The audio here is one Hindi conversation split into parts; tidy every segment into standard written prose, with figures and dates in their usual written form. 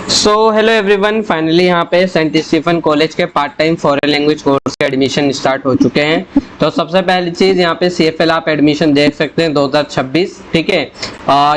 सो हेलो एवरीवन, फाइनली यहाँ पे सेंट स्टीफन कॉलेज के part time foreign language course के एडमिशन स्टार्ट हो चुके हैं। तो सबसे पहली चीज़ यहाँ पे CFL आप एडमिशन देख सकते हैं 2026। ठीक है,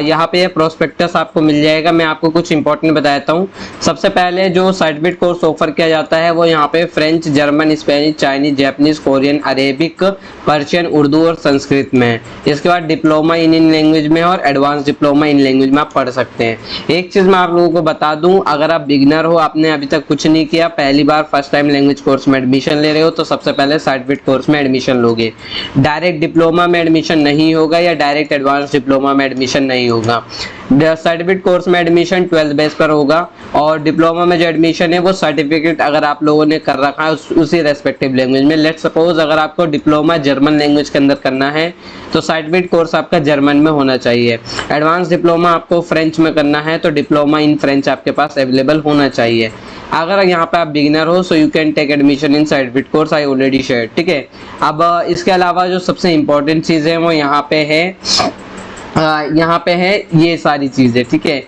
यहाँ पे प्रोस्पेक्टस आपको मिल जाएगा। मैं आपको कुछ इंपॉर्टेंट बताता हूँ। सबसे पहले जो सर्टिफिकेट कोर्स ऑफर किया जाता है वो यहाँ पे French, German, Spanish, Chinese, Japanese, Korean, Arabic, Persian, Urdu और संस्कृत में है। इसके बाद डिप्लोमा इन लैंग्वेज में और एडवांस डिप्लोमा इन लैंग्वेज में आप पढ़ सकते हैं। एक चीज़ मैं आप लोगों को बता दूं, अगर आप बिगिनर हो, आपने अभी तक कुछ नहीं किया, पहली बार फर्स्ट टाइम लैंग्वेज कोर्स में एडमिशन ले रहे हो, तो सबसे पहले सर्टिफिकेट कोर्स में एडमिशन लोगे। डायरेक्ट डिप्लोमा में एडमिशन नहीं होगा या डायरेक्ट एडवांस डिप्लोमा में एडमिशन नहीं होगा। सर्टिफिकेट कोर्स में एडमिशन 12 बेस पर होगा और डिप्लोमा में जो एडमिशन है वो सर्टिफिकेट अगर आप लोगों ने कर रखा है उसी रेस्पेक्टिव लैंग्वेज में। लेट्स सपोज अगर आपको डिप्लोमा जर्मन लैंग्वेज के अंदर करना है तो सर्टिफिकेट कोर्स आपका जर्मन में होना चाहिए। एडवांस डिप्लोमा आपको फ्रेंच में करना है तो डिप्लोमा इन फ्रेंच आपके पास अवेलेबल होना चाहिए। अगर यहाँ पे आप बिगिनर हो so you can take admission in certificate course, I already share. ठीक है, अब इसके अलावा जो सबसे इंपॉर्टेंट चीज़ है वो यहाँ पे है ये सारी चीज़ें। ठीक है,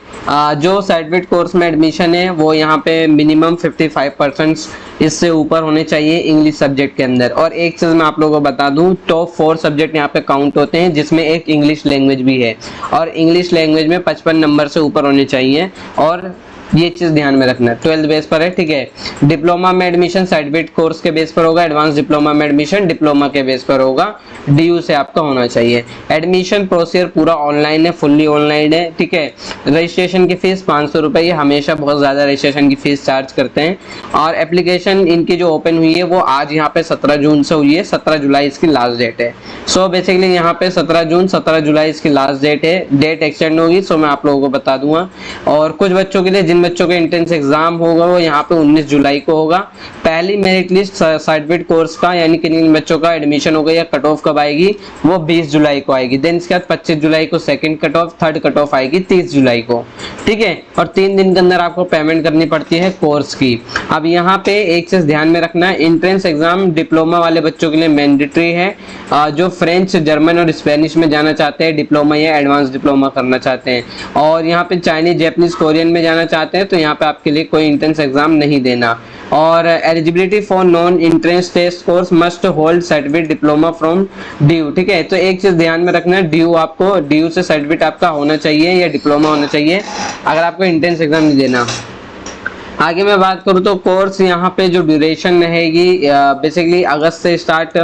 जो सर्टिफिकेट कोर्स में एडमिशन है वो यहाँ पे मिनिमम 55% इससे ऊपर होने चाहिए इंग्लिश सब्जेक्ट के अंदर। और एक चीज़ मैं आप लोगों को बता दूं, टॉप 4 सब्जेक्ट यहाँ पे काउंट होते हैं जिसमें एक इंग्लिश लैंग्वेज भी है और इंग्लिश लैंग्वेज में 55 नंबर से ऊपर होने चाहिए। और ये चीज़ ध्यान में रखना, 12 बेस पर है। ठीक है, डिप्लोमा में एडमिशन सर्टिफिकेट कोर्स के बेस पर होगा, एडवांस डिप्लोमा में एडमिशन डिप्लोमा के बेस पर होगा, DU से आपका होना चाहिए। एडमिशन प्रोसीजर पूरा ऑनलाइन है, फुल्ली ऑनलाइन है। ठीक है, रजिस्ट्रेशन की फीस 500 रुपये, ये हमेशा बहुत ज़्यादा रजिस्ट्रेशन की फीस चार्ज करते हैं। और एप्लीकेशन इनकी जो ओपन हुई है वो आज यहाँ पे 17 जून से हुई है, 17 जुलाई इसकी लास्ट डेट है। सो बेसिकली यहाँ पे 17 जून 17 जुलाई इसकी लास्ट डेट है। डेट एक्सटेंड होगी सो मैं आप लोगों को बता दूंगा। और कुछ बच्चों के लिए, जिन बच्चों का एंट्रेंस एग्जाम होगा वो यहाँ पे 19 जुलाई को होगा। पहली मेरिट लिस्ट सर्टिफिकेट कोर्स का यानी कि जिन बच्चों का एडमिशन होगा या कट ऑफ कब आएगी वो 20 जुलाई को आएगी। देन इसके बाद 25 जुलाई को second cut off, third cut off आएगी 30 जुलाई को। ठीक है, और 3 दिन के अंदर आपको पेमेंट करनी पड़ती है कोर्स की। अब यहाँ पे एक चीज ध्यान में रखना है, एंट्रेंस एग्जाम डिप्लोमा वाले बच्चों के लिए मैंडेटरी है। जो फ्रेंच, जर्मन और स्पेनिश में जाना चाहते हैं, डिप्लोमा या एडवांस डिप्लोमा करना चाहते हैं, और यहाँ पे चाइनीज, जापानीज, कोरियन में जाना चाहते हैं तो यहाँ पे आपके लिए कोई एंट्रेंस एग्जाम नहीं देना। और eligibility for non entrance test course must hold certificate diploma from DU। ठीक है, तो एक चीज ध्यान में रखना है, DU से सर्टिफिकेट आपका होना चाहिए या डिप्लोमा होना चाहिए अगर आपको एंट्रेंस एग्जाम नहीं देना। आगे मैं बात करूँ तो कोर्स यहाँ पे जो ड्यूरेशन रहेगी बेसिकली अगस्त से स्टार्ट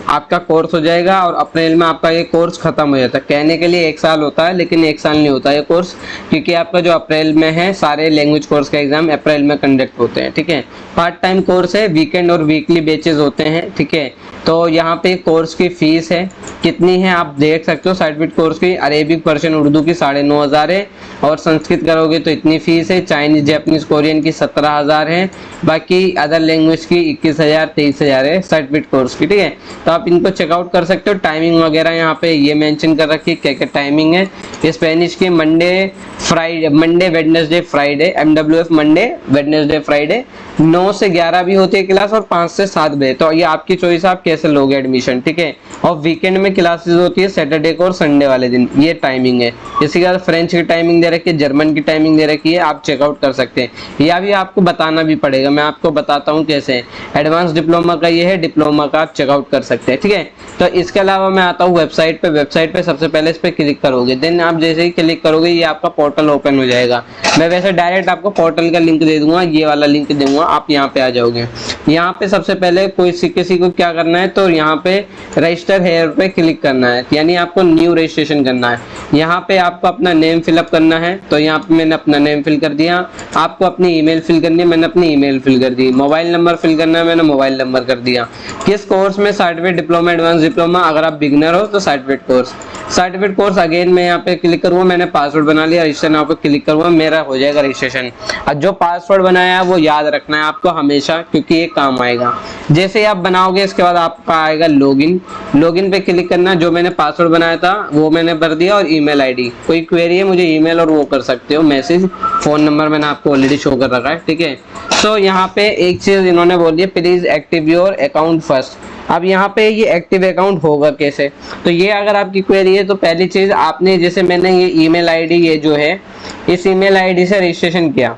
आपका कोर्स हो जाएगा और अप्रैल में आपका ये कोर्स खत्म हो जाता है। कहने के लिए 1 साल होता है लेकिन 1 साल नहीं होता ये कोर्स, क्योंकि आपका जो अप्रैल में है सारे लैंग्वेज कोर्स का एग्जाम अप्रैल में कंडक्ट होते हैं। ठीक है, पार्ट टाइम कोर्स है, वीकेंड और वीकली बैचेस होते हैं। ठीक है, तो यहाँ पे कोर्स की फीस है कितनी है आप देख सकते हो। सर्टिफिकेट कोर्स की अरेबिक, पर्शियन, उर्दू की 9,500 है और संस्कृत करोगे तो इतनी फीस है। चाइनीज, जापानीज, कोरियन की 17,000 है, बाकी अदर लैंग्वेज की 21,000 23,000 है सर्टिफिकेट कोर्स की। ठीक है, तो आप इनको चेकआउट कर सकते हो। टाइमिंग वगैरह यहाँ पे ये मेंशन कर रखी है क्या क्या टाइमिंग है। स्पेनिश की Monday Wednesday Friday, MWF Monday Wednesday Friday, 9 से 11 भी होती है क्लास और 5 से 7 बजे। तो ये आपकी चॉइस है आप कैसे लोगे एडमिशन। ठीक है, और वीकेंड में क्लासेस होती है सैटरडे को और संडे वाले दिन, ये टाइमिंग है। इसी के बाद फ्रेंच की टाइमिंग दे रखी है, जर्मन की टाइमिंग दे रखी है, आप चेकआउट कर सकते हैं। या भी आपको बताना भी पड़ेगा, मैं आपको बताता हूँ कैसे। एडवांस डिप्लोमा का ये है, डिप्लोमा का आप चेकआउट कर सकते हैं। ठीक है, तो इसके अलावा मैं आता हूँ वेबसाइट पे सबसे पहले इस पर क्लिक करोगे, देन आप जैसे ही क्लिक करोगे ये आपका पोर्टल ओपन हो जाएगा। मैं वैसे डायरेक्ट आपको पोर्टल का लिंक दे दूंगा, ये वाला लिंक दूंगा, आप यहाँ पे आ जाओगे। यहाँ पे सबसे पहले किसी को क्या करना है तो यहाँ पे रजिस्टर हेयर पे क्लिक करना है, यानी आपको न्यू रजिस्ट्रेशन करना है। यहाँ पे आपको अपना नेम फिलअप करना है, तो यहाँ पे मैंने अपना नेम फिल कर दिया। आपको अपनी ईमेल फिल करनी है, मैंने अपनी ईमेल फिल कर दी। मोबाइल नंबर फिल करना है, मैंने मोबाइल नंबर कर दिया। किस कोर्स में, सर्टिफिकेट डिप्लोमा, एडवांस डिप्लोमा। अगर आप बिगिनर हो तो सर्टिफिकेट कोर्स अगेन मैं यहाँ पे क्लिक करूँगा, मैंने पासवर्ड बना लिया, रजिस्टर नाउ पे क्लिक करूँगा, मेरा हो जाएगा रजिस्ट्रेशन। और जो पासवर्ड बनाया है वो याद रखना है आपको हमेशा, क्योंकि ये काम आएगा। जैसे ही आप बनाओगे इसके बाद आपका आएगा लॉगिन पे क्लिक करना। जो मैंने पासवर्ड बनाया था वो मैंने भर दिया और ईमेल आईडी। कोई क्वेरी है मुझे ईमेल और वो कर सकते हो, मैसेज, फोन नंबर मैंने आपको ऑलरेडी शो कर रखा है। ठीक है, सो यहाँ पे एक चीज इन्होंने बोल दिया, please active your account first. अब यहाँ पे ये एक्टिव अकाउंट होगा कैसे, तो ये अगर आपकी क्वेरी है तो पहली चीज आपने, जैसे मैंने ये ईमेल आईडी, ये जो है इस ईमेल आईडी से रजिस्ट्रेशन किया,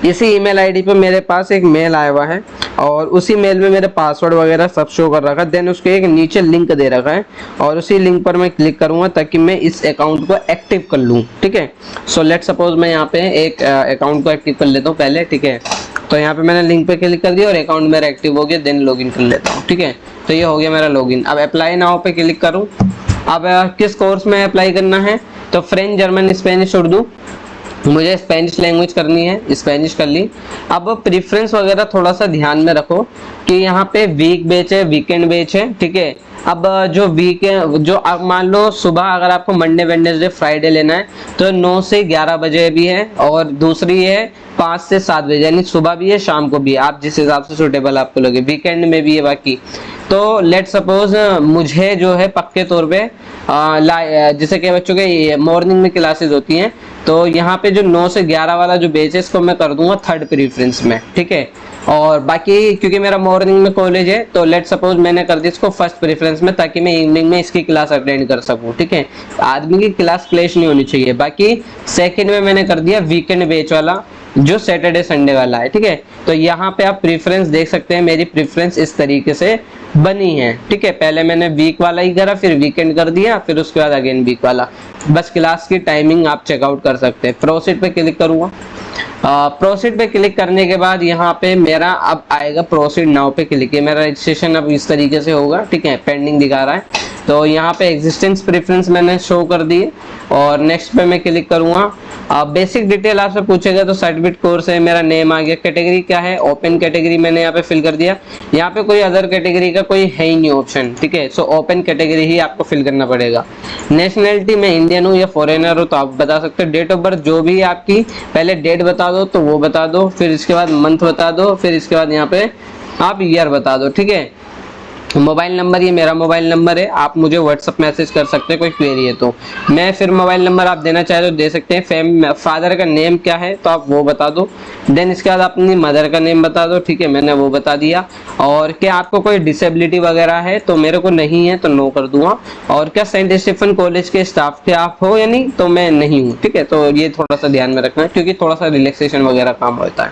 इसी ईमेल आईडी पे मेरे पास एक मेल आया हुआ है और उसी मेल में मेरे पासवर्ड वगैरह सब शो कर रखा है। देन उसके एक नीचे लिंक दे रखा है और उसी लिंक पर मैं क्लिक करूंगा ताकि मैं इस अकाउंट को एक्टिव कर लूँ, ठीक है। सो लेट सपोज मैं यहाँ पे एक अकाउंट को एक्टिव कर लेता हूँ पहले, ठीक है। तो यहाँ पे मैंने लिंक पे क्लिक कर दिया और अकाउंट मेरा एक्टिव हो गया। देन लॉगिन कर लेता हूँ, ठीक है। तो ये हो गया मेरा लॉगिन। अब अप्लाई नाउ पे क्लिक करूँ। अब किस कोर्स में अप्लाई करना है, तो फ्रेंच, जर्मन, स्पेनिश, उर्दू। मुझे स्पेनिश लैंग्वेज करनी है, स्पेनिश कर ली। अब प्रेफरेंस वगैरह थोड़ा सा ध्यान में रखो कि यहाँ पे वीक बैच है, वीकेंड बैच है, ठीक है। अब जो वीक है, जो अब मान लो सुबह अगर आपको मंडे, वेडनेसडे, फ्राइडे लेना है तो 9 से 11 बजे भी है और दूसरी है 5 से 7 बजे, यानी सुबह भी है शाम को भी है, आप जिस हिसाब से सुटेबल आपको लगे। वीकेंड में भी है बाकी। तो लेट सपोज मुझे जो है पक्के तौर पे जैसे कि बच्चों के मॉर्निंग में क्लासेस होती हैं, तो यहाँ पे जो 9 से 11 वाला जो बैच है इसको मैं कर दूंगा थर्ड प्रेफरेंस में, ठीक है। और बाकी क्योंकि मेरा मॉर्निंग में कॉलेज है तो लेट सपोज मैंने कर दी इसको फर्स्ट प्रेफरेंस में ताकि मैं इवनिंग में इसकी क्लास अटेंड कर सकूं, ठीक है। आदमी की क्लास क्लैश नहीं होनी चाहिए। बाकी सेकंड में मैंने कर दिया वीकेंड बैच वाला जो सैटरडे संडे वाला है, ठीक है। तो यहाँ पे आप प्रेफरेंस देख सकते हैं, मेरी प्रेफरेंस इस तरीके से बनी है, ठीक है। पहले मैंने वीक वाला ही करा, फिर वीकेंड कर दिया, फिर उसके बाद अगेन वीक वाला। बस क्लास की टाइमिंग आप चेकआउट कर सकते हैं। प्रोसीड पे क्लिक करूंगा। प्रोसीड पे क्लिक करने के बाद यहाँ पे मेरा अब आएगा प्रोसीड नाउ पे क्लिक किया। मेरा रजिस्ट्रेशन अब इस तरीके से होगा, ठीक है। पेंडिंग दिखा रहा है तो यहाँ पे एग्जिस्टेंस प्रेफरेंस मैंने शो कर दी और नेक्स्ट पे मैं क्लिक करूंगा। बेसिक डिटेल आपसे पूछेगा तो सर्टिफिकेट कोर्स है, मेरा नेम आ गया, कैटेगरी क्या है, ओपन कैटेगरी मैंने यहाँ पे फिल कर दिया। यहाँ पे कोई अदर कैटेगरी का कोई है ही नहीं ऑप्शन, ठीक है। सो ओपन कैटेगरी ही आपको फिल करना पड़ेगा। नेशनैलिटी मैं इंडियन हूँ या फॉरेनर हो तो आप बता सकते हो। डेट ऑफ बर्थ जो भी आपकी, पहले डेट बता दो तो वो बता दो, फिर इसके बाद मंथ बता दो, फिर इसके बाद यहाँ पे आप ईयर बता दो, ठीक है। मोबाइल नंबर, ये मेरा मोबाइल नंबर है, आप मुझे व्हाट्सअप मैसेज कर सकते हैं कोई क्वेरी है तो। मैं फिर मोबाइल नंबर आप देना चाहे तो दे सकते हैं। फादर का नेम क्या है तो आप वो बता दो। देन इसके बाद अपनी मदर का नेम बता दो, ठीक है, मैंने वो बता दिया। और क्या आपको कोई डिसेबिलिटी वगैरह है तो मेरे को नहीं है तो नो कर दूंगा। और क्या सेंट स्टीफन कॉलेज के स्टाफ के आप हो या नहीं, तो मैं नहीं हूँ, ठीक है। तो ये थोड़ा सा ध्यान में रखना है क्योंकि थोड़ा सा रिलैक्सेशन वगैरह काम होता है।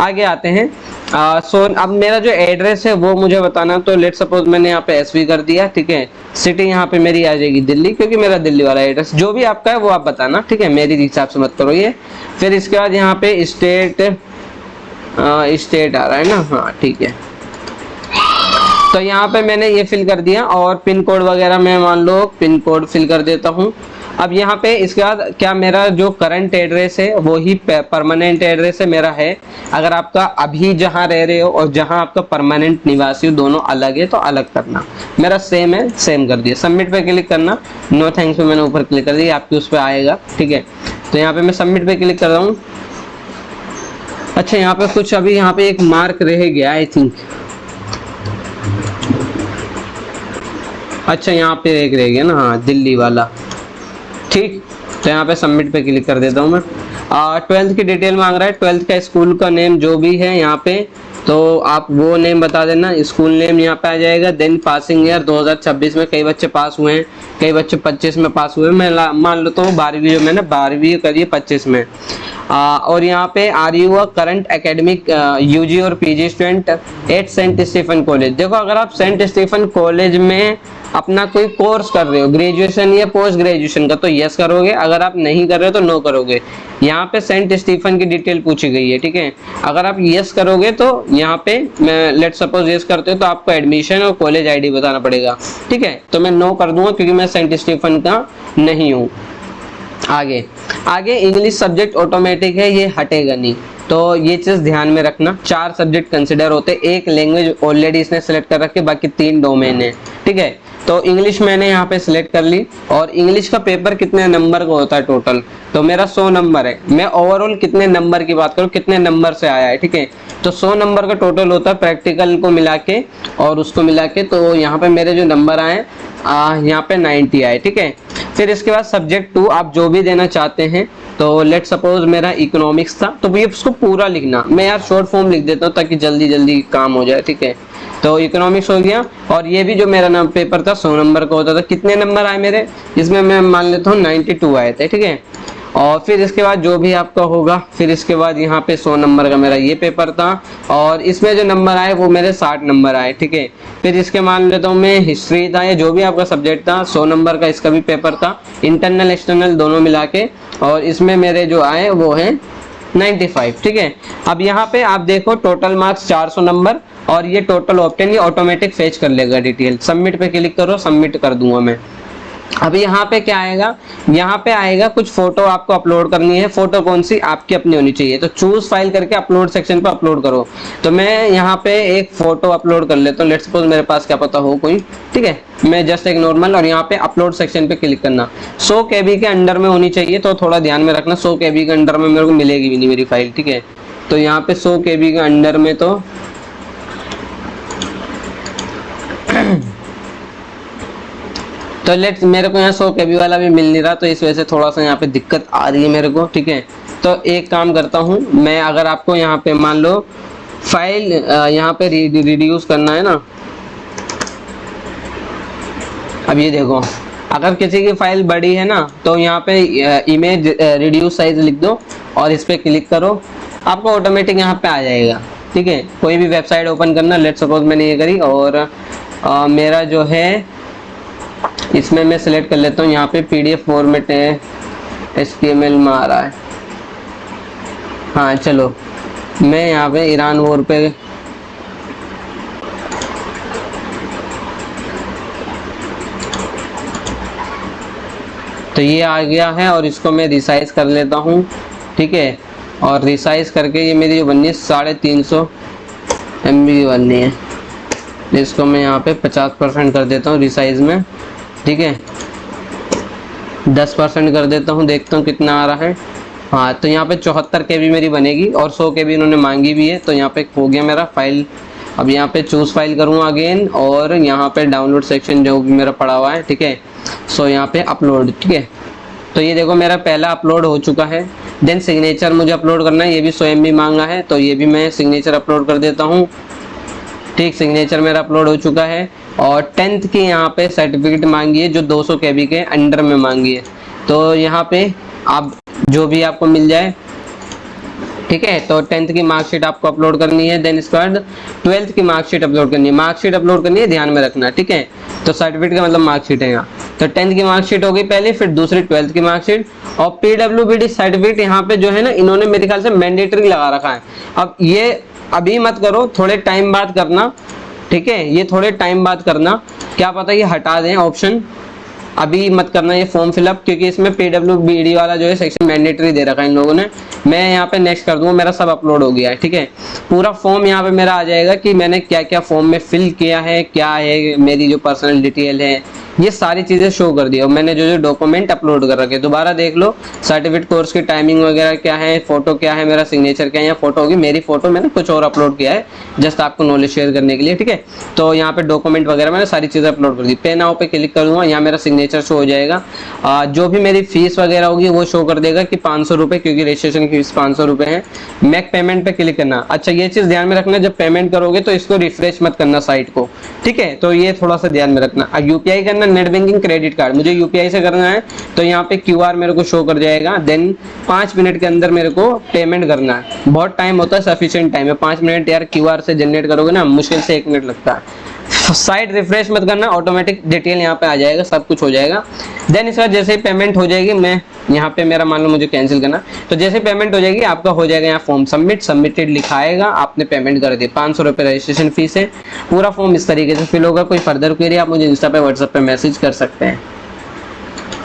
आगे आते हैं। सो अब मेरा जो एड्रेस है वो मुझे बताना, तो लेट सपोज मैंने यहाँ पे एसवी कर दिया, ठीक है। सिटी यहाँ पे मेरी आ जाएगी दिल्ली, क्योंकि मेरा दिल्ली वाला एड्रेस। जो भी आपका है वो आप बताना, ठीक है, मेरी हिसाब से मत करो ये। फिर इसके बाद यहाँ पे स्टेट आ रहा है ना, हाँ ठीक है। तो यहाँ पे मैंने ये फिल कर दिया और पिन कोड वगैरह मैं मान लो पिन कोड फिल कर देता हूँ। अब यहाँ पे इसके बाद क्या मेरा जो करंट एड्रेस है वो ही परमानेंट एड्रेस है मेरा है। अगर आपका अभी जहाँ रह रहे हो और जहाँ आपका परमानेंट निवासी हो दोनों अलग है तो अलग करना। मेरा सेम है, सेम कर दिया। सबमिट पे क्लिक करना। नो थैंक्स पे मैंने ऊपर क्लिक कर दिया, आपके उस पर आएगा, ठीक है। तो यहाँ पे मैं सबमिट पे क्लिक कर रहा हूँ। अच्छा यहाँ पे कुछ अभी यहाँ पे एक मार्क रह गया आई थिंक। अच्छा यहाँ पे एक रह गया ना, हाँ दिल्ली वाला, ठीक। तो यहाँ पे सबमिट पे क्लिक कर देता हूँ मैं। 12th की डिटेल मांग रहा है, 12th का स्कूल का नेम जो भी है यहाँ पे तो आप वो नेम बता देना, स्कूल नेम यहाँ पे आ जाएगा। देन पासिंग ईयर 2026 में कई बच्चे पास हुए हैं, कई बच्चे 25 में पास हुए। मैं मान लो तो 12वीं जो मैंने 12वीं करी है 25 में। और यहाँ पे are you a current academic UG और PG student at Saint Stephen college. देखो अगर आप सेंट स्टीफन कॉलेज में अपना कोई कोर्स कर रहे हो ग्रेजुएशन या पोस्ट ग्रेजुएशन का तो यस करोगे, अगर आप नहीं कर रहे हो तो नो करोगे। यहाँ पे सेंट स्टीफन की डिटेल पूछी गई है, ठीक है। अगर आप यस करोगे तो यहाँ पे मैं लेट सपोज यस करते हो तो आपको एडमिशन और कॉलेज आईडी बताना पड़ेगा, ठीक है। तो मैं नो कर दूंगा क्योंकि मैं सेंट स्टीफन का नहीं हूँ। आगे इंग्लिश सब्जेक्ट ऑटोमेटिक है, ये हटेगा नहीं, तो ये चीज ध्यान में रखना। 4 सब्जेक्ट कंसिडर होते, एक लैंग्वेज ऑलरेडी इसने सेलेक्ट कर रखी, बाकी 3 डोमेन है, ठीक है। तो इंग्लिश मैंने यहाँ पे सिलेक्ट कर ली। और इंग्लिश का पेपर कितने नंबर का होता है टोटल, तो मेरा 100 नंबर है। मैं ओवरऑल कितने नंबर की बात करूँ, कितने नंबर से आया है, ठीक है। तो 100 नंबर का टोटल होता है प्रैक्टिकल को मिला के और उसको मिला के। तो यहाँ पे मेरे जो नंबर आए यहाँ पे 90 आए, ठीक है। फिर इसके बाद सब्जेक्ट 2 आप जो भी देना चाहते हैं, तो लेट सपोज मेरा इकोनॉमिक्स था तो ये उसको पूरा लिखना। मैं यार शॉर्ट फॉर्म लिख देता हूँ ताकि जल्दी जल्दी काम हो जाए, ठीक है। तो इकोनॉमिक्स हो गया। और ये भी जो मेरा नाम पेपर था 100 नंबर का होता था। कितने नंबर आए मेरे इसमें, मैं मान लेता हूँ 92 आए थे, ठीक है। और फिर इसके बाद जो भी आपका होगा, फिर इसके बाद यहाँ पे 100 नंबर का मेरा ये पेपर था और इसमें जो नंबर आए वो मेरे 60 नंबर आए, ठीक है। फिर इसके मान लेता हूँ मैं हिस्ट्री था या जो भी आपका सब्जेक्ट था, 100 नंबर का इसका भी पेपर था, इंटरनल एक्सटर्नल दोनों मिला के, और इसमें मेरे जो आए वो है 95, ठीक है। अब यहाँ पे आप देखो टोटल मार्क्स 400 नंबर और ये टोटल ऑप्टेन, ये ऑटोमेटिक फेच कर लेगा डिटेल। सबमिट पे क्लिक करो, सबमिट कर दूंगा मैं। अब यहाँ पे क्या आएगा, यहाँ पे आएगा कुछ फोटो आपको अपलोड करनी है। फोटो कौन सी, आपकी अपनी होनी चाहिए, तो चूज फाइल करके अपलोड सेक्शन पे अपलोड करो। तो मैं यहाँ पे एक फोटो अपलोड कर लेता हूँ, लेट्स सपोज मेरे पास क्या पता हो कोई, ठीक है। मैं जस्ट एक नॉर्मल, और यहाँ पे अपलोड सेक्शन पे क्लिक करना। 100 KB के अंडर में होनी चाहिए, तो थोड़ा ध्यान में रखना, 100 KB के अंडर में मेरे को मिलेगी भी नहीं मेरी फाइल, ठीक है। तो यहाँ पे 100 KB के अंडर में तो लेट्स, मेरे को यहाँ 100 KB वाला भी मिल नहीं रहा, तो इस वजह से थोड़ा सा यहाँ पे दिक्कत आ रही है मेरे को, ठीक है। तो एक काम करता हूँ मैं, अगर आपको यहाँ पे मान लो फाइल यहाँ पे रिड्यूस करना है ना, अब ये देखो अगर किसी की फाइल बड़ी है ना, तो यहाँ पे इमेज रिड्यूस साइज लिख दो और इस पे क्लिक करो, आपको ऑटोमेटिक यहाँ पे आ जाएगा, ठीक है। कोई भी वेबसाइट ओपन करना, लेट्स सपोज मैंने ये करी, और मेरा जो है इसमें मैं सिलेक्ट कर लेता हूँ, यहाँ पे PDF फॉर्मेट है, HTML में आ रहा है, हाँ चलो मैं यहाँ पे ईरान वॉर पे तो ये आ गया है, और इसको मैं रिसाइज कर लेता हूँ, ठीक है। और रिसाइज करके ये मेरी जो बननी है 350 MB बननी है, इसको मैं यहाँ पे 50% कर देता हूँ रिसाइज में, ठीक है। 10% कर देता हूँ, देखता हूँ कितना आ रहा है। हाँ तो यहाँ पे 74 KB मेरी बनेगी, और 100 KB इन्होंने मांगी भी है, तो यहाँ पे हो गया मेरा फाइल। अब यहाँ पे चूज फाइल करूँगा अगेन, और यहाँ पे डाउनलोड सेक्शन जो भी मेरा पड़ा हुआ है, ठीक है। सो यहाँ पे अपलोड, ठीक है। तो ये देखो मेरा पहला अपलोड हो चुका है। देन सिग्नेचर मुझे अपलोड करना है, ये भी 100 MB मांगा है, तो ये भी मैं सिग्नेचर अपलोड कर देता हूँ, ठीक। सिग्नेचर मेरा अपलोड हो चुका है। और 10th की यहाँ पे सर्टिफिकेट मांगी है, जो 200 KB के अंडर में मांगी है, तो यहाँ पे आप जो भी आपको मिल जाए, ठीक है। तो 10th की मार्कशीट आपको अपलोड करनी है। देन इसके बाद 12th की मार्कशीट अपलोड करनी है, मार्कशीट अपलोड करनी है, ध्यान में रखना, ठीक है। तो सर्टिफिकेट का मतलब मार्कशीट है यहाँ। तो 10th की मार्कशीट होगी पहले, फिर दूसरी 12th की मार्कशीट, और PWBD सर्टिफिकेट यहाँ पे जो है ना, इन्होंने मेरे ख्याल से मैंडेटरी लगा रखा है। अब ये अभी मत करो, थोड़े टाइम बाद करना, ठीक है। ये थोड़े टाइम बाद करना, क्या पता ये हटा दें ऑप्शन, अभी मत करना ये फॉर्म फिलअप, क्योंकि इसमें PWBD वाला जो है सेक्शन मैंडेटरी दे रखा है इन लोगों ने। मैं यहाँ पे नेक्स्ट कर दूंगा, मेरा सब अपलोड हो गया है, ठीक है। पूरा फॉर्म यहाँ पे मेरा आ जाएगा कि मैंने क्या क्या फॉर्म में फिल किया है, क्या है मेरी जो पर्सनल डिटेल है, ये सारी चीजें शो कर दी, और मैंने जो जो डॉक्यूमेंट अपलोड कर रखे, दोबारा देख लो सर्टिफिकेट कोर्स की टाइमिंग वगैरह क्या है, फोटो क्या है, मेरा सिग्नेचर क्या है, यहाँ फोटो होगी मेरी, फोटो मैंने कुछ और अपलोड किया है जस्ट आपको नॉलेज शेयर करने के लिए, ठीक है। तो यहाँ पे डॉक्यूमेंट वगैरह मैंने सारी चीजें अपलोड कर दी। पे नाउ पे क्लिक करूंगा, यहाँ मेरा सिग्नेचर शो हो जाएगा। जो भी मेरी फीस वगैरह होगी वो शो कर देगा कि 500 रुपये, क्योंकि रजिस्ट्रेशन की फीस 500 रुपये है। मैक पेमेंट पे क्लिक करना। अच्छा ये चीज ध्यान में रखना, जब पेमेंट करोगे तो इसको रिफ्रेश मत करना साइट को, ठीक है। तो ये थोड़ा सा ध्यान में रखना। अब UPI करना, नेट बैंकिंग, क्रेडिट कार्ड, मुझे UPI से करना है, तो यहाँ पे QR मेरे को शो कर जाएगा। देन 5 मिनट के अंदर मेरे को पेमेंट करना है। बहुत टाइम होता है, सफिशिएंट टाइम है 5 मिनट यार। QR से जनरेट करोगे ना, मुश्किल से 1 मिनट लगता है। साइट रिफ्रेश मत करना, ऑटोमेटिक डिटेल यहाँ पे आ जाएगा, सब कुछ हो जाएगा। देन इसका जैसे ही पेमेंट हो जाएगी, मैं यहाँ पे मेरा मान लो मुझे कैंसिल करना, तो जैसे पेमेंट हो जाएगी आपका हो जाएगा यहाँ फॉर्म सबमिट, सबमिटेड लिखाएगा, आपने पेमेंट कर दी। 500 रुपये रजिस्ट्रेशन फीस है। पूरा फॉर्म इस तरीके से फिल होगा। कोई फर्दर क्वेरी आप मुझे इंस्टा पे, व्हाट्सएप पे मैसेज कर सकते हैं।